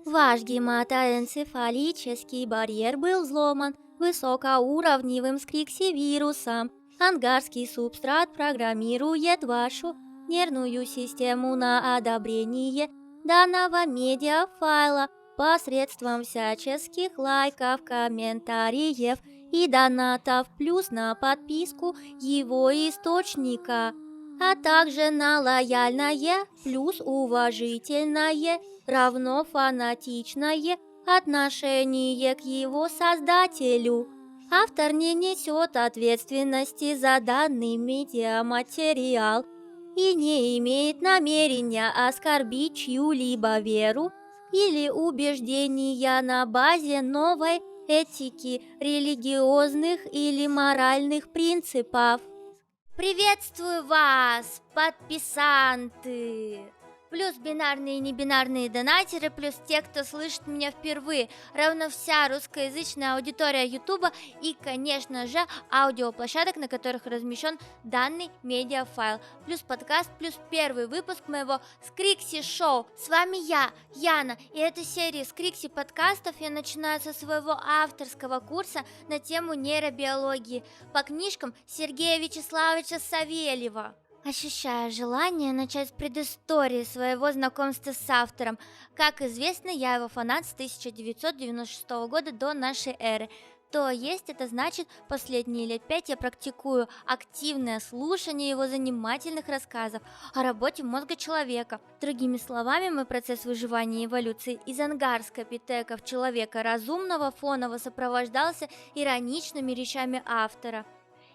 Ваш гематоэнцефалический барьер был взломан высокоуровневым скрикси-вирусом. Ангарский субстрат программирует вашу нервную систему на одобрение данного медиафайла посредством всяческих лайков, комментариев и донатов, плюс на подписку его источника, а также на лояльное плюс уважительное равно фанатичное отношение к его создателю. Автор не несет ответственности за данный медиаматериал и не имеет намерения оскорбить чью-либо веру или убеждения на базе новой этики, религиозных или моральных принципов. Приветствую вас, подписанты! Плюс бинарные и небинарные донатеры, плюс те, кто слышит меня впервые, равно вся русскоязычная аудитория Ютуба и, конечно же, аудиоплощадок, на которых размещен данный медиафайл, плюс подкаст, плюс первый выпуск моего Скрикси Шоу. С вами я, Яна, и эта серия Скрикси подкастов я начинаю со своего авторского курса на тему нейробиологии по книжкам Сергея Вячеславовича Савельева. Ощущаю желание начать с предыстории своего знакомства с автором. Как известно, я его фанат с 1996 года до нашей эры. То есть это значит, последние лет 5 я практикую активное слушание его занимательных рассказов о работе мозга человека. Другими словами, мой процесс выживания и эволюции из ангарскопитеков человека разумного фоново сопровождался ироничными речами автора.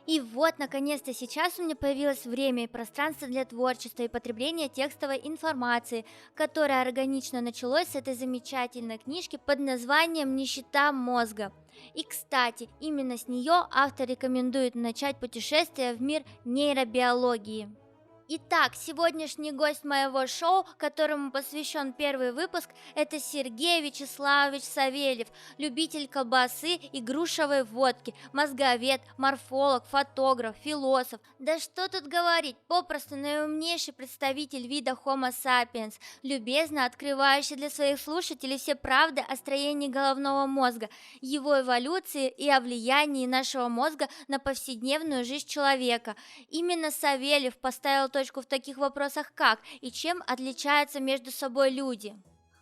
И вот, наконец-то, сейчас у меня появилось время и пространство для творчества и потребления текстовой информации, которое органично началось с этой замечательной книжки под названием «Нищета мозга». И, кстати, именно с нее автор рекомендует начать путешествие в мир нейробиологии. Итак, сегодняшний гость моего шоу, которому посвящен первый выпуск, это Сергей Вячеславович Савельев, любитель колбасы и грушевой водки, мозговед, морфолог, фотограф, философ. Да что тут говорить, попросту наиумнейший представитель вида Homo sapiens, любезно открывающий для своих слушателей все правды о строении головного мозга, его эволюции и о влиянии нашего мозга на повседневную жизнь человека. Именно Савельев поставил точку в таких вопросах, как и чем отличаются между собой люди.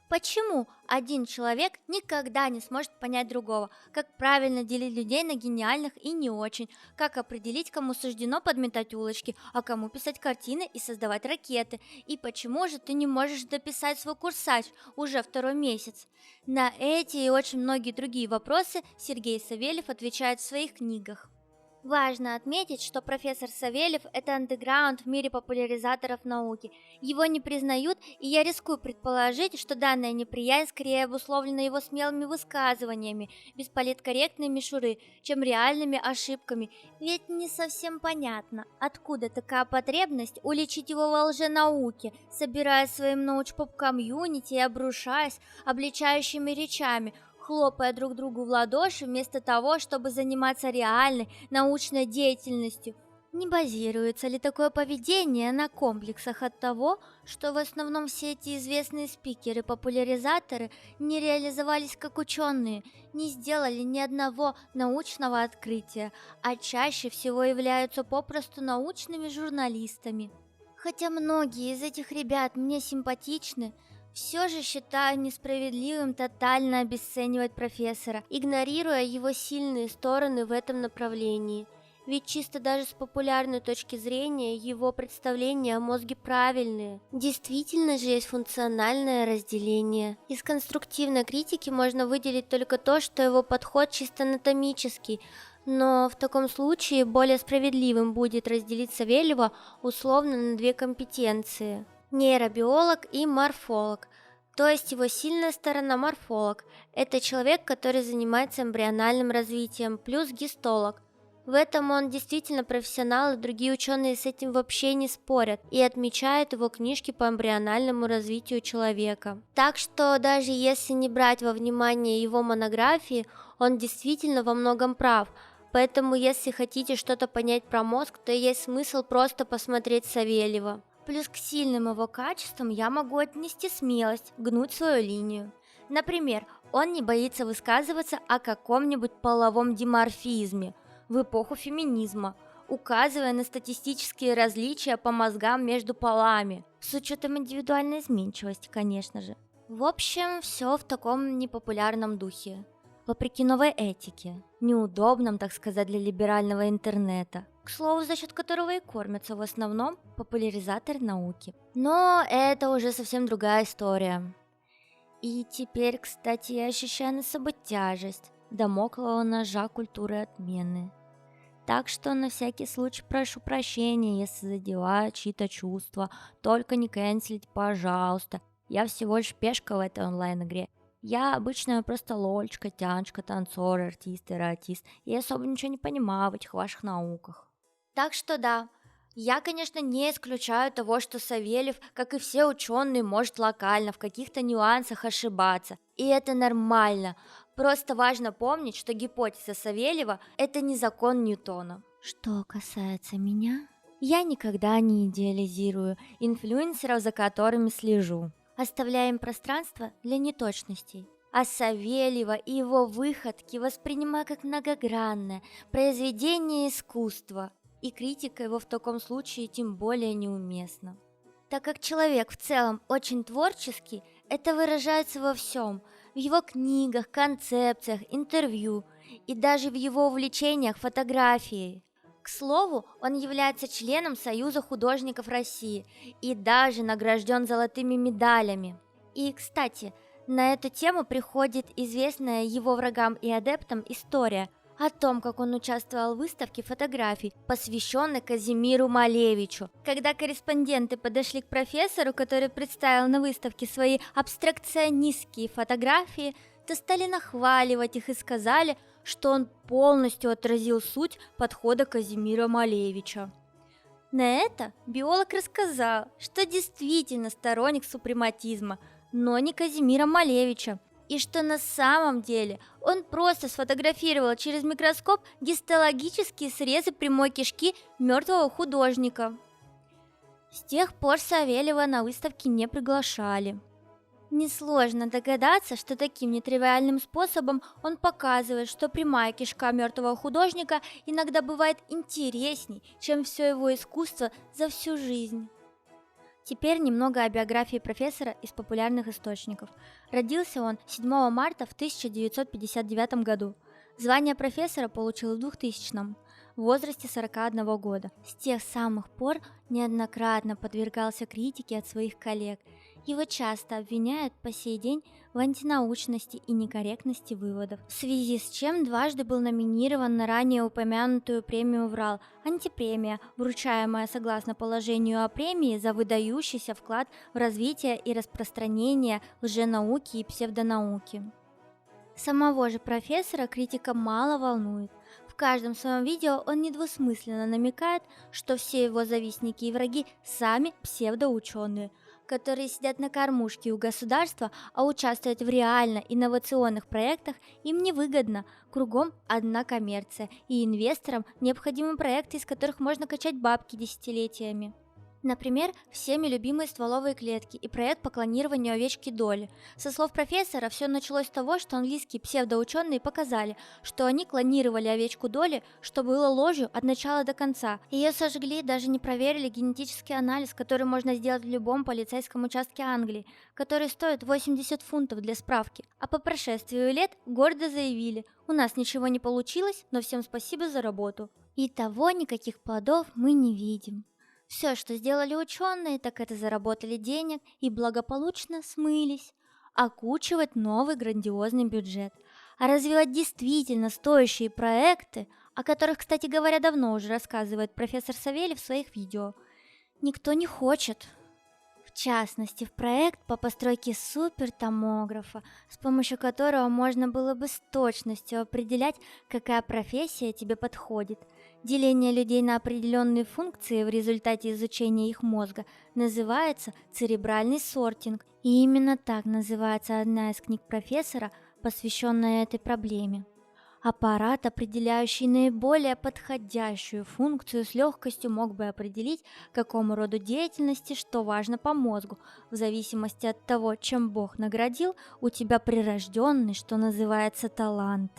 Почему один человек никогда не сможет понять другого? Как правильно делить людей на гениальных и не очень? Как определить, кому суждено подметать улочки, а кому писать картины и создавать ракеты? И почему же ты не можешь дописать свой курсач уже второй месяц? На эти и очень многие другие вопросы Сергей Савельев отвечает в своих книгах. Важно отметить, что профессор Савельев – это андеграунд в мире популяризаторов науки. Его не признают, и я рискую предположить, что данная неприязнь скорее обусловлена его смелыми высказываниями, без политкорректной мишуры, чем реальными ошибками. Ведь не совсем понятно, откуда такая потребность уличить его во лженауке, собирая своим научпоп-комьюнити и обрушаясь обличающими речами, хлопая друг другу в ладоши вместо того, чтобы заниматься реальной научной деятельностью. Не базируется ли такое поведение на комплексах от того, что в основном все эти известные спикеры-популяризаторы не реализовались как ученые, не сделали ни одного научного открытия, а чаще всего являются попросту научными журналистами? Хотя многие из этих ребят мне симпатичны, все же считаю несправедливым тотально обесценивать профессора, игнорируя его сильные стороны в этом направлении. Ведь чисто даже с популярной точки зрения его представления о мозге правильные. Действительно же есть функциональное разделение. Из конструктивной критики можно выделить только то, что его подход чисто анатомический, но в таком случае более справедливым будет разделить Савельева условно на две компетенции. Нейробиолог и морфолог. То есть его сильная сторона морфолог. Это человек, который занимается эмбриональным развитием, плюс гистолог. В этом он действительно профессионал, и другие ученые с этим вообще не спорят и отмечают его книжки по эмбриональному развитию человека. Так что даже если не брать во внимание его монографии, он действительно во многом прав. Поэтому если хотите что-то понять про мозг, то есть смысл просто посмотреть Савельева. Плюс к сильным его качествам я могу отнести смелость, гнуть свою линию. Например, он не боится высказываться о каком-нибудь половом диморфизме в эпоху феминизма, указывая на статистические различия по мозгам между полами, с учетом индивидуальной изменчивости, конечно же. В общем, все в таком непопулярном духе, вопреки новой этике, неудобном, так сказать, для либерального интернета, к слову, за счет которого и кормятся в основном популяризаторы науки. Но это уже совсем другая история. И теперь, кстати, я ощущаю на собой тяжесть дамоклового ножа культуры отмены. Так что на всякий случай прошу прощения, если задеваю чьи-то чувства. Только не кэнселить, пожалуйста. Я всего лишь пешка в этой онлайн-игре. Я обычная просто лольчка, тяночка, танцор, артист, эротист. И особо ничего не понимаю в этих ваших науках. Так что да, я, конечно, не исключаю того, что Савельев, как и все ученые, может локально в каких-то нюансах ошибаться. И это нормально. Просто важно помнить, что гипотеза Савельева – это не закон Ньютона. Что касается меня, я никогда не идеализирую инфлюенсеров, за которыми слежу, оставляя им пространство для неточностей. А Савельева и его выходки воспринимаю как многогранное произведение искусства, и критика его в таком случае тем более неуместна. Так как человек в целом очень творческий, это выражается во всем – в его книгах, концепциях, интервью и даже в его увлечениях фотографией. К слову, он является членом Союза художников России и даже награжден золотыми медалями. И, кстати, на эту тему приходит известная его врагам и адептам история о том, как он участвовал в выставке фотографий, посвященной Казимиру Малевичу. Когда корреспонденты подошли к профессору, который представил на выставке свои абстракционистские фотографии, то стали нахваливать их и сказали, что он полностью отразил суть подхода Казимира Малевича. На это биолог рассказал, что действительно сторонник супрематизма, но не Казимира Малевича, и что на самом деле он просто сфотографировал через микроскоп гистологические срезы прямой кишки мертвого художника. С тех пор Савельева на выставки не приглашали. Несложно догадаться, что таким нетривиальным способом он показывает, что прямая кишка мертвого художника иногда бывает интересней, чем все его искусство за всю жизнь. Теперь немного о биографии профессора из популярных источников. Родился он 7 марта в 1959 году. Звание профессора получил в 2000-м, в возрасте 41 года. С тех самых пор неоднократно подвергался критике от своих коллег. Его часто обвиняют по сей день в антинаучности и некорректности выводов, в связи с чем дважды был номинирован на ранее упомянутую премию ВРАЛ, антипремия, вручаемая согласно положению о премии за выдающийся вклад в развитие и распространение лженауки и псевдонауки. Самого же профессора критика мало волнует. В каждом своем видео он недвусмысленно намекает, что все его завистники и враги сами псевдоученые, которые сидят на кормушке у государства, а участвовать в реально инновационных проектах им невыгодно. Кругом одна коммерция, и инвесторам необходимы проекты, из которых можно качать бабки десятилетиями. Например, всеми любимые стволовые клетки и проект по клонированию овечки Долли. Со слов профессора, все началось с того, что английские псевдоученые показали, что они клонировали овечку Долли, что было ложью от начала до конца. Ее сожгли, даже не проверили генетический анализ, который можно сделать в любом полицейском участке Англии, который стоит 80 фунтов для справки. А по прошествию лет гордо заявили: у нас ничего не получилось, но всем спасибо за работу. Итого никаких плодов мы не видим. Все, что сделали ученые, так это заработали денег и благополучно смылись. Окучивать новый грандиозный бюджет. А развивать действительно стоящие проекты, о которых, кстати говоря, давно уже рассказывает профессор Савельев в своих видео, никто не хочет. В частности, в проект по постройке супертомографа, с помощью которого можно было бы с точностью определять, какая профессия тебе подходит. Деление людей на определенные функции в результате изучения их мозга называется церебральный сортинг. И именно так называется одна из книг профессора, посвященная этой проблеме. Аппарат, определяющий наиболее подходящую функцию, с легкостью мог бы определить, какому роду деятельности что важно по мозгу, в зависимости от того, чем Бог наградил, у тебя прирожденный, что называется, талант.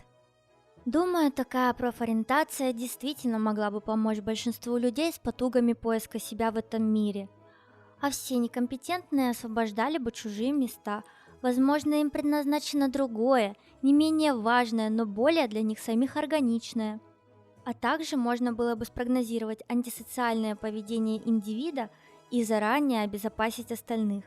Думаю, такая профориентация действительно могла бы помочь большинству людей с потугами поиска себя в этом мире. А все некомпетентные освобождали бы чужие места. Возможно, им предназначено другое, не менее важное, но более для них самих органичное. А также можно было бы спрогнозировать антисоциальное поведение индивида и заранее обезопасить остальных.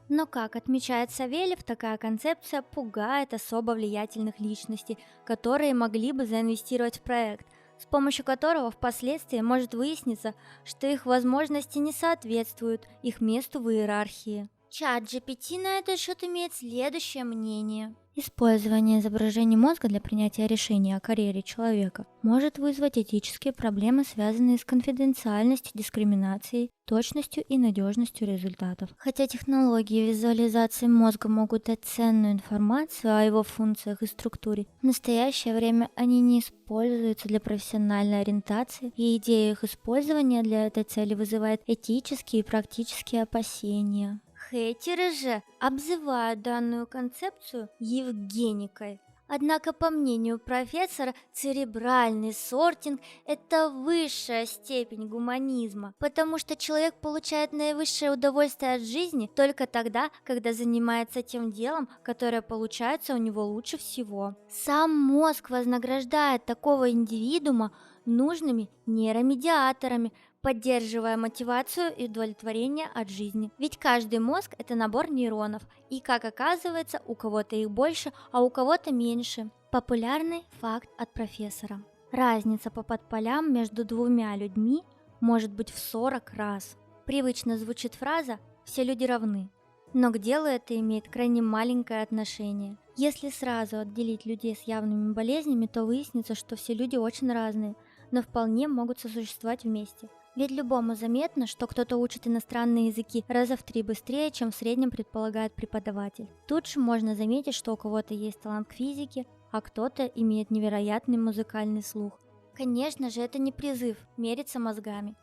Но, как отмечает Савельев, такая концепция пугает особо влиятельных личностей, которые могли бы заинвестировать в проект, с помощью которого впоследствии может выясниться, что их возможности не соответствуют их месту в иерархии. Чат GPT на этот счет имеет следующее мнение. Использование изображений мозга для принятия решений о карьере человека может вызвать этические проблемы, связанные с конфиденциальностью, дискриминацией, точностью и надежностью результатов. Хотя технологии визуализации мозга могут дать ценную информацию о его функциях и структуре, в настоящее время они не используются для профессиональной ориентации, и идея их использования для этой цели вызывает этические и практические опасения. Хейтеры же обзывают данную концепцию евгеникой. Однако, по мнению профессора, церебральный сортинг – это высшая степень гуманизма, потому что человек получает наивысшее удовольствие от жизни только тогда, когда занимается тем делом, которое получается у него лучше всего. Сам мозг вознаграждает такого индивидуума нужными нейромедиаторами, поддерживая мотивацию и удовлетворение от жизни. Ведь каждый мозг – это набор нейронов, и, как оказывается, у кого-то их больше, а у кого-то меньше. Популярный факт от профессора. Разница по подполям между двумя людьми может быть в 40 раз. Привычно звучит фраза «все люди равны», но к делу это имеет крайне маленькое отношение. Если сразу отделить людей с явными болезнями, то выяснится, что все люди очень разные, но вполне могут сосуществовать вместе. Ведь любому заметно, что кто-то учит иностранные языки раза в 3 быстрее, чем в среднем предполагает преподаватель. Тут же можно заметить, что у кого-то есть талант к физике, а кто-то имеет невероятный музыкальный слух. Конечно же, это не призыв мериться мозгами.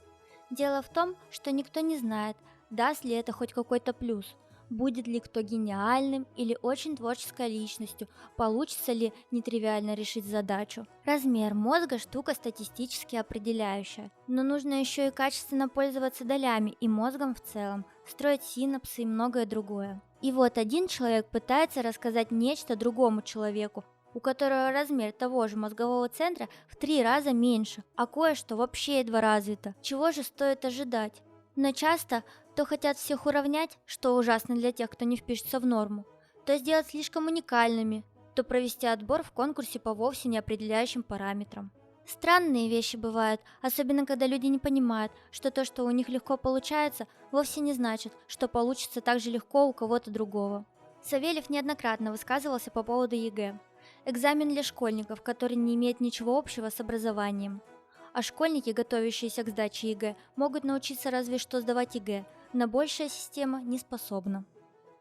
Дело в том, что никто не знает, даст ли это хоть какой-то плюс. Будет ли кто гениальным или очень творческой личностью, получится ли нетривиально решить задачу. Размер мозга – штука статистически определяющая, но нужно еще и качественно пользоваться долями и мозгом в целом, строить синапсы и многое другое. И вот один человек пытается рассказать нечто другому человеку, у которого размер того же мозгового центра в 3 раза меньше, а кое-что вообще едва развито. Чего же стоит ожидать? Но часто то хотят всех уравнять, что ужасно для тех, кто не впишется в норму, то сделать слишком уникальными, то провести отбор в конкурсе по вовсе не определяющим параметрам. Странные вещи бывают, особенно когда люди не понимают, что то, что у них легко получается, вовсе не значит, что получится так же легко у кого-то другого. Савельев неоднократно высказывался по поводу ЕГЭ. Экзамен для школьников, который не имеет ничего общего с образованием. А школьники, готовящиеся к сдаче ЕГЭ, могут научиться разве что сдавать ЕГЭ, но большая система не способна.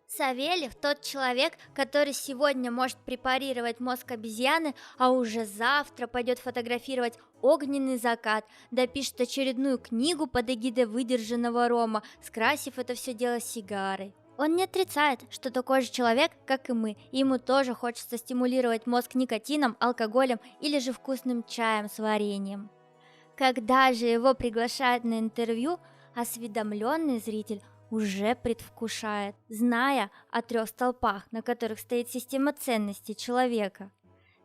Савельев тот человек, который сегодня может препарировать мозг обезьяны, а уже завтра пойдет фотографировать огненный закат, допишет очередную книгу под эгидой выдержанного рома, скрасив это все дело сигарой. Он не отрицает, что такой же человек, как и мы, и ему тоже хочется стимулировать мозг никотином, алкоголем или же вкусным чаем с вареньем. Когда же его приглашают на интервью, осведомленный зритель уже предвкушает, зная о 3 столпах, на которых стоит система ценностей человека.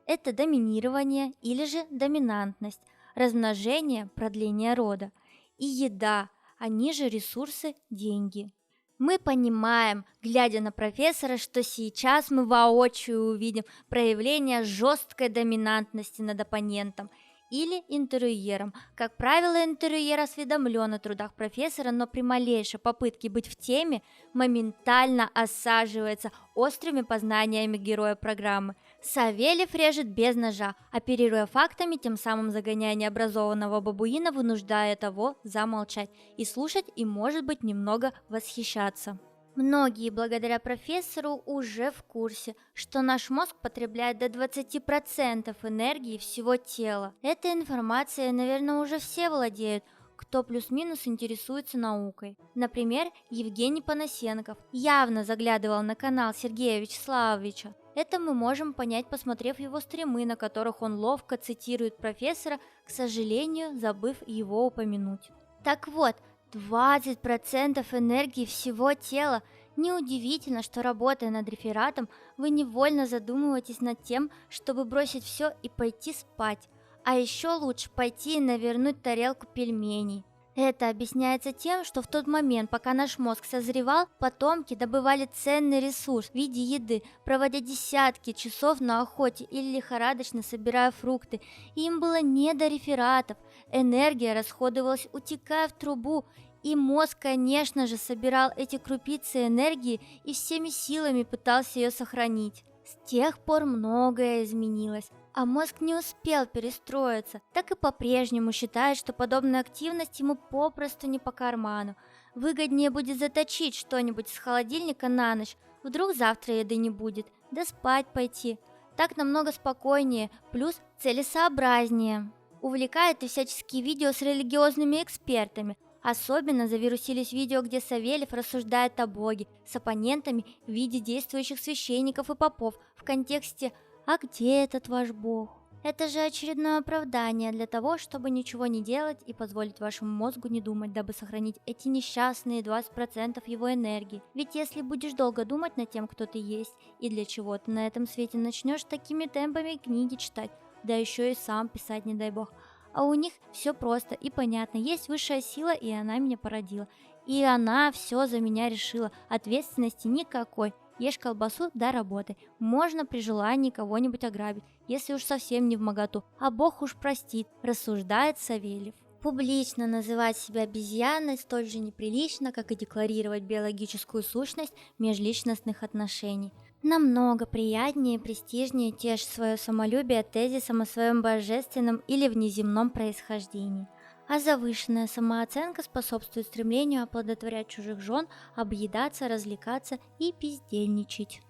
Это доминирование или же доминантность, размножение, продление рода, и еда, они же ресурсы, деньги. Мы понимаем, глядя на профессора, что сейчас мы воочию увидим проявление жесткой доминантности над оппонентом или интервьюером. Как правило, интервьюер осведомлен о трудах профессора, но при малейшей попытке быть в теме моментально осаживается острыми познаниями героя программы. Савельев режет без ножа, оперируя фактами, тем самым загоняя необразованного бабуина, вынуждая того замолчать и слушать, и, может быть, немного восхищаться. Многие благодаря профессору уже в курсе, что наш мозг потребляет до 20% энергии всего тела. Этой информацией, наверное, уже все владеют, кто плюс-минус интересуется наукой. Например, Евгений Панасенков явно заглядывал на канал Сергея Вячеславовича. Это мы можем понять, посмотрев его стримы, на которых он ловко цитирует профессора, к сожалению, забыв его упомянуть. Так вот, 20% энергии всего тела. Неудивительно, что, работая над рефератом, вы невольно задумываетесь над тем, чтобы бросить все и пойти спать. А еще лучше пойти и навернуть тарелку пельменей. Это объясняется тем, что в тот момент, пока наш мозг созревал, потомки добывали ценный ресурс в виде еды, проводя десятки часов на охоте или лихорадочно собирая фрукты. И им было не до рефератов. Энергия расходовалась, утекая в трубу, и мозг, конечно же, собирал эти крупицы энергии и всеми силами пытался ее сохранить. С тех пор многое изменилось, а мозг не успел перестроиться, так и по-прежнему считает, что подобная активность ему попросту не по карману. Выгоднее будет заточить что-нибудь из холодильника на ночь, вдруг завтра еды не будет, да спать пойти. Так намного спокойнее, плюс целесообразнее. Увлекает и всяческие видео с религиозными экспертами. Особенно завирусились видео, где Савельев рассуждает о Боге с оппонентами в виде действующих священников и попов в контексте «А где этот ваш Бог?». Это же очередное оправдание для того, чтобы ничего не делать и позволить вашему мозгу не думать, дабы сохранить эти несчастные 20% его энергии. Ведь если будешь долго думать над тем, кто ты есть и для чего ты на этом свете, начнешь такими темпами книги читать, да еще и сам писать, не дай бог. А у них все просто и понятно. Есть высшая сила, и она меня породила. И она все за меня решила. Ответственности никакой. Ешь колбасу, да работай. Можно при желании кого-нибудь ограбить, если уж совсем не вмоготу. А Бог уж простит, рассуждает Савельев. Публично называть себя обезьяной столь же неприлично, как и декларировать биологическую сущность межличностных отношений. Намного приятнее и престижнее тешить свое самолюбие тезисом о своем божественном или внеземном происхождении. А завышенная самооценка способствует стремлению оплодотворять чужих жен, объедаться, развлекаться и бездельничать.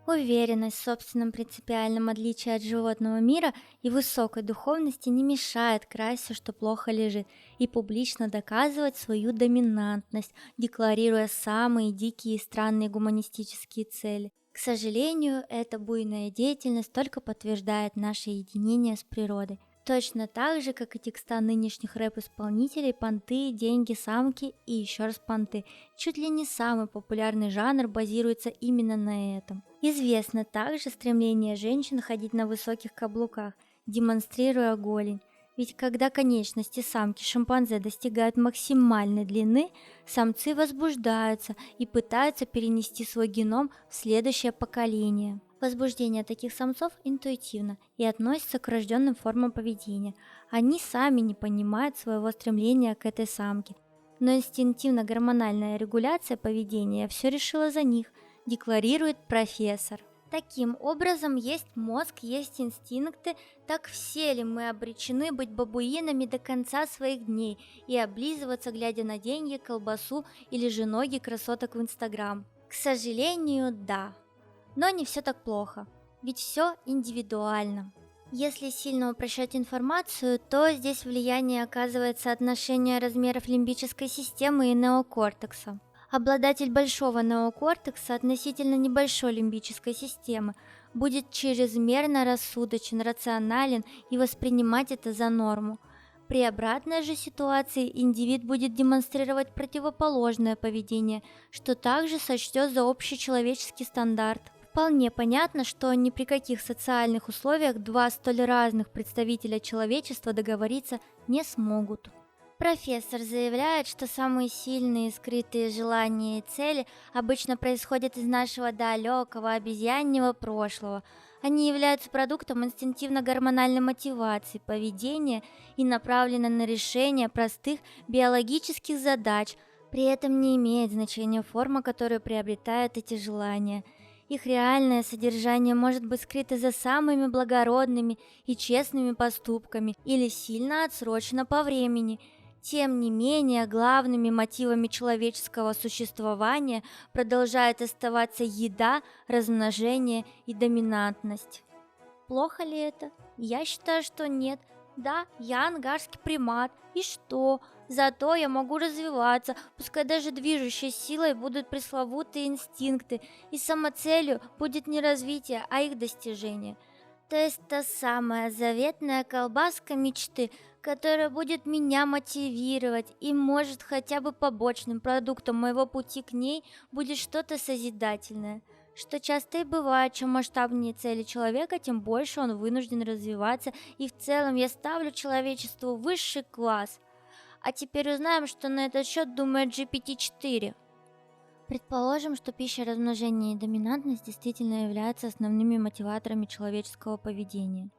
Уверенность в собственном принципиальном отличии от животного мира и высокой духовности не мешает красть все, что плохо лежит, и публично доказывать свою доминантность, декларируя самые дикие и странные гуманистические цели. К сожалению, эта буйная деятельность только подтверждает наше единение с природой. Точно так же, как и текста нынешних рэп-исполнителей «Понты», «Деньги», «Самки» и еще раз «Понты». Чуть ли не самый популярный жанр базируется именно на этом. Известно также стремление женщин ходить на высоких каблуках, демонстрируя голень. Ведь когда конечности самки шимпанзе достигают максимальной длины, самцы возбуждаются и пытаются перенести свой геном в следующее поколение. Возбуждение таких самцов интуитивно и относится к врожденным формам поведения. Они сами не понимают своего стремления к этой самке, но инстинктивно-гормональная регуляция поведения все решила за них, декларирует профессор. Таким образом, есть мозг, есть инстинкты, так все ли мы обречены быть бабуинами до конца своих дней и облизываться, глядя на деньги, колбасу или же ноги красоток в Инстаграм? К сожалению, да. Но не все так плохо, ведь все индивидуально. Если сильно упрощать информацию, то здесь влияние оказывает соотношение размеров лимбической системы и неокортекса. Обладатель большого неокортекса относительно небольшой лимбической системы будет чрезмерно рассудочен, рационален и воспринимать это за норму. При обратной же ситуации индивид будет демонстрировать противоположное поведение, что также сочтет за общечеловеческий стандарт. Вполне понятно, что ни при каких социальных условиях два столь разных представителя человечества договориться не смогут. Профессор заявляет, что самые сильные скрытые желания и цели обычно происходят из нашего далекого обезьяньего прошлого. Они являются продуктом инстинктивно-гормональной мотивации поведения и направлены на решение простых биологических задач. При этом не имеет значения форма, которую приобретают эти желания. Их реальное содержание может быть скрыто за самыми благородными и честными поступками или сильно отсрочено по времени. Тем не менее, главными мотивами человеческого существования продолжают оставаться еда, размножение и доминантность. Плохо ли это? Я считаю, что нет. Да, я ангарский примат. И что? Зато я могу развиваться, пускай даже движущей силой будут пресловутые инстинкты, и самоцелью будет не развитие, а их достижение. То есть та самая заветная колбаска мечты, которая будет меня мотивировать, и может хотя бы побочным продуктом моего пути к ней будет что-то созидательное. Что часто и бывает, чем масштабнее цели человека, тем больше он вынужден развиваться, и в целом я ставлю человечеству высший класс. А теперь узнаем, что на этот счет думает GPT-4. Предположим, что пища, размножение и доминантность действительно являются основными мотиваторами человеческого поведения.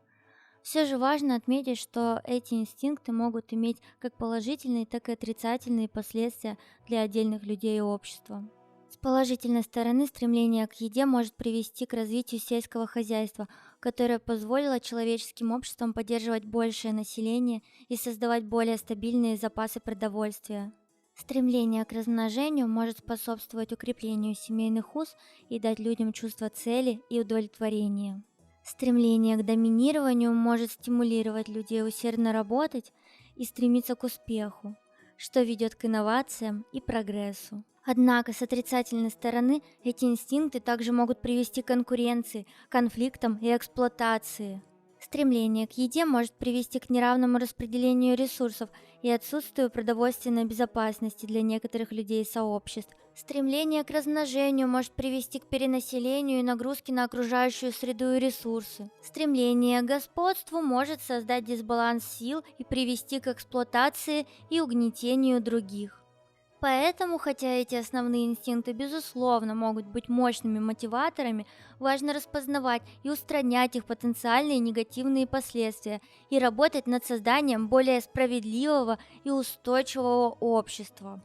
Все же важно отметить, что эти инстинкты могут иметь как положительные, так и отрицательные последствия для отдельных людей и общества. С положительной стороны стремление к еде может привести к развитию сельского хозяйства, которое позволило человеческим обществам поддерживать большее население и создавать более стабильные запасы продовольствия. Стремление к размножению может способствовать укреплению семейных уз и дать людям чувство цели и удовлетворения. Стремление к доминированию может стимулировать людей усердно работать и стремиться к успеху, что ведет к инновациям и прогрессу. Однако с отрицательной стороны эти инстинкты также могут привести к конкуренции, конфликтам и эксплуатации. Стремление к еде может привести к неравному распределению ресурсов и отсутствию продовольственной безопасности для некоторых людей и сообществ. Стремление к размножению может привести к перенаселению и нагрузке на окружающую среду и ресурсы. Стремление к господству может создать дисбаланс сил и привести к эксплуатации и угнетению других. Поэтому, хотя эти основные инстинкты, безусловно, могут быть мощными мотиваторами, важно распознавать и устранять их потенциальные негативные последствия и работать над созданием более справедливого и устойчивого общества.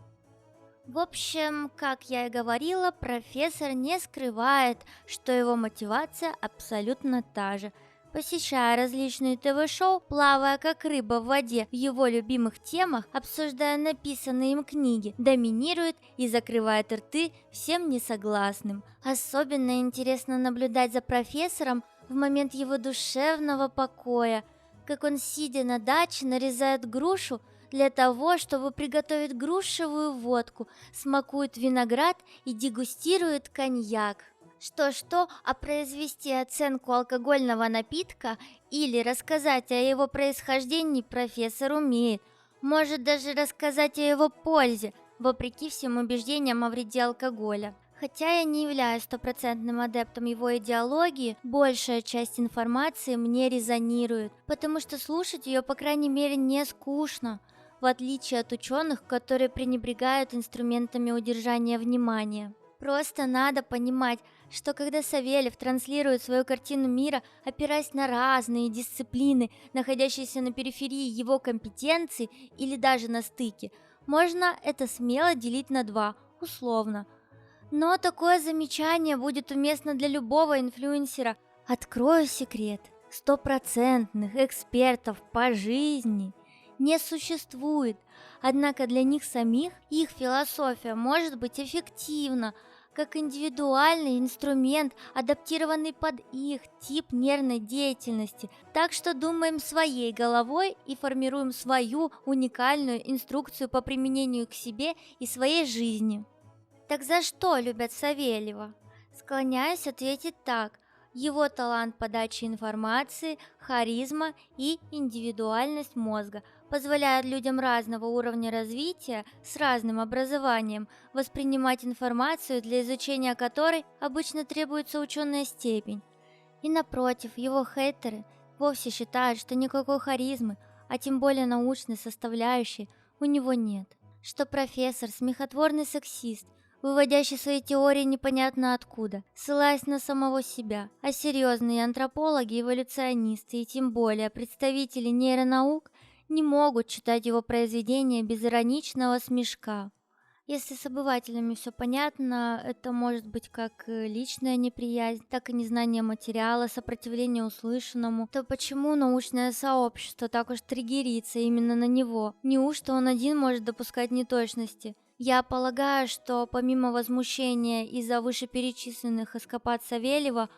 В общем, как я и говорила, профессор не скрывает, что его мотивация абсолютно та же. Посещая различные ТВ-шоу, плавая как рыба в воде в его любимых темах, обсуждая написанные им книги, доминирует и закрывает рты всем несогласным. Особенно интересно наблюдать за профессором в момент его душевного покоя, как он, сидя на даче, нарезает грушу для того, чтобы приготовить грушевую водку, смакует виноград и дегустирует коньяк. Что-что, а произвести оценку алкогольного напитка или рассказать о его происхождении профессор умеет. Может даже рассказать о его пользе, вопреки всем убеждениям о вреде алкоголя. Хотя я не являюсь стопроцентным адептом его идеологии, большая часть информации мне резонирует, потому что слушать ее, по крайней мере, не скучно, в отличие от ученых, которые пренебрегают инструментами удержания внимания. Просто надо понимать, что когда Савельев транслирует свою картину мира, опираясь на разные дисциплины, находящиеся на периферии его компетенций или даже на стыке, можно это смело делить на два, условно. Но такое замечание будет уместно для любого инфлюенсера. Открою секрет: стопроцентных экспертов по жизни не существует, однако для них самих их философия может быть эффективна, как индивидуальный инструмент, адаптированный под их тип нервной деятельности. Так что думаем своей головой и формируем свою уникальную инструкцию по применению к себе и своей жизни. Так за что любят Савельева? Склоняюсь ответить так: его талант подачи информации, харизма и индивидуальность мозга позволяют людям разного уровня развития с разным образованием воспринимать информацию, для изучения которой обычно требуется ученая степень. И напротив, его хейтеры вовсе считают, что никакой харизмы, а тем более научной составляющей, у него нет. Что профессор смехотворный сексист, выводящий свои теории непонятно откуда, ссылаясь на самого себя, а серьезные антропологи, эволюционисты и тем более представители нейронаук не могут читать его произведения без ироничного смешка. Если с обывателями все понятно, это может быть как личная неприязнь, так и незнание материала, сопротивление услышанному, то почему научное сообщество так уж триггерится именно на него? Неужто он один может допускать неточности? Я полагаю, что помимо возмущения из-за вышеперечисленных эскапад Савельева,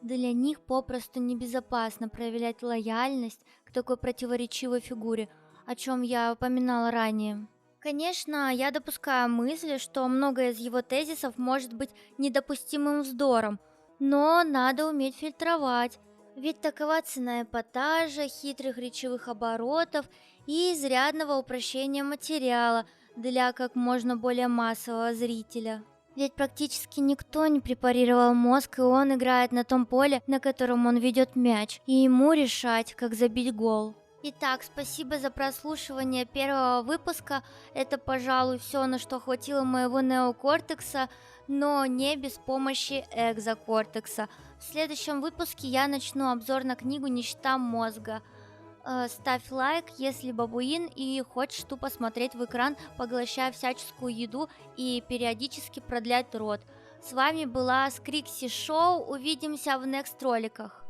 для них попросту небезопасно проявлять лояльность к такой противоречивой фигуре, о чем я упоминала ранее. Конечно, я допускаю мысль, что многое из его тезисов может быть недопустимым вздором, но надо уметь фильтровать, ведь такова цена эпатажа, хитрых речевых оборотов и изрядного упрощения материала для как можно более массового зрителя. Ведь практически никто не препарировал мозг, и он играет на том поле, на котором он ведет мяч, и ему решать, как забить гол. Итак, спасибо за прослушивание первого выпуска. Это, пожалуй, все, на что хватило моего неокортекса, но не без помощи экзокортекса. В следующем выпуске я начну обзор на книгу «Нищета мозга». Ставь лайк, если бабуин и хочешь тупо смотреть в экран, поглощая всяческую еду и периодически продлять рот. С вами была Скрикси Шоу. Увидимся в next роликах.